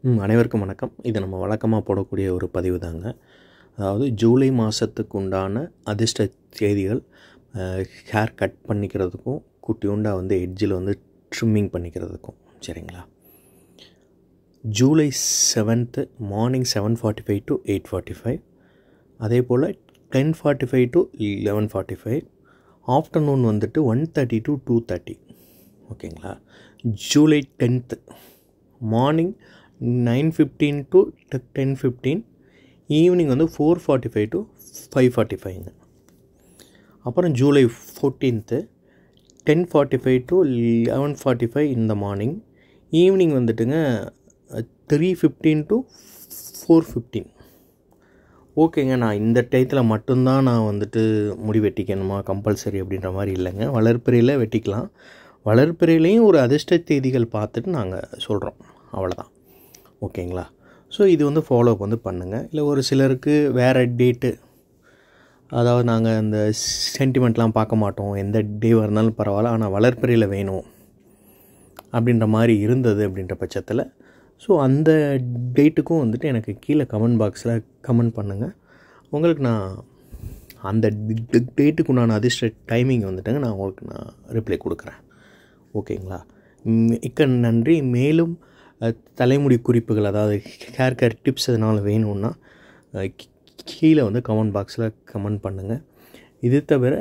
அனைவருக்கும் வணக்கம். இது நம்ம வழக்கமாக போடக்கூடிய ஒரு பதிவு தாங்க. அதாவது ஜூலை மாதத்துக்கு உண்டான அதிர்ஷ்ட தேதிகள், ஹேர் கட் பண்ணிக்கிறதுக்கும் குட்டியுண்டா எட்ஜில் ட்ரிம்மிங் பண்ணிக்கிறதுக்கும். சரிங்களா? ஜூலை 7th மார்னிங் 7:45 to 8:45, அதே போல் 10:45 to 11:45, ஆஃப்டர்நூன் 1:30 to 2:30. ஓகேங்களா? July 10th morning 9:15 to 10:15, evening 4:45 to 5:45. அப்புறம் ஜூலை 14th 10:45 to 11:45 இந்த மார்னிங், ஈவினிங் 3:15 to 4:15. ஓகேங்க, நான் இந்த டயத்தில் மட்டும்தான் நான் முடி வெட்டிக்கணுமா கம்பல்சரி அப்படின்ற மாதிரி இல்லைங்க. வளர்ப்பிறையில் வெட்டிக்கலாம். வளர்ப்பிறையிலையும் ஒரு அதிர்ஷ்ட தேதிகள் பார்த்துட்டு நாங்கள் சொல்கிறோம், அவ்வளோதான். ஓகேங்களா? ஸோ இது ஃபாலோ பண்ணுங்கள். இல்லை ஒரு சிலருக்கு வேறு டேட்டு, அதாவது நாங்கள் அந்த சென்டிமெண்ட்லாம் பார்க்க மாட்டோம், எந்த டே இருந்தாலும் பரவாயில்ல, ஆனால் வளர்ப்பிறையில் வேணும் அப்படின்ற மாதிரி இருந்தது அப்படின்ற பட்சத்தில், ஸோ அந்த டேட்டுக்கும் எனக்கு கீழே கமெண்ட் பாக்ஸில் கமெண்ட் பண்ணுங்கள். உங்களுக்கு நான் அந்த டேட்டுக்கு நான் அதிர்ஷ்ட டைமிங் நான் உங்களுக்கு ரிப்ளை கொடுக்குறேன். ஓகேங்களா? மிக்க நன்றி. மேலும் தலைமுடி குறிப்புகள், அதாவது ஹேர் கேர் டிப்ஸ் எதனால் வேணும்னா கீழே கமெண்ட் பாக்ஸில் கமெண்ட் பண்ணுங்கள். இது தவிர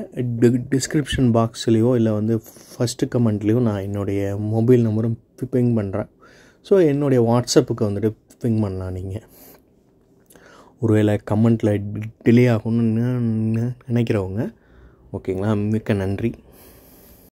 டிஸ்கிரிப்ஷன் பாக்ஸ்லேயோ இல்லை ஃபஸ்ட்டு கமெண்ட்லேயோ நான் என்னுடைய மொபைல் நம்பரும் பிங் பண்ணுறேன். ஸோ என்னுடைய வாட்ஸ்அப்புக்கு பிங் பண்ணலாம். நீங்கள் ஒருவேளை கமெண்ட்டில் டிலே ஆகணும்னு நினைக்கிறவங்க. ஓகேங்களா? மிக்க நன்றி.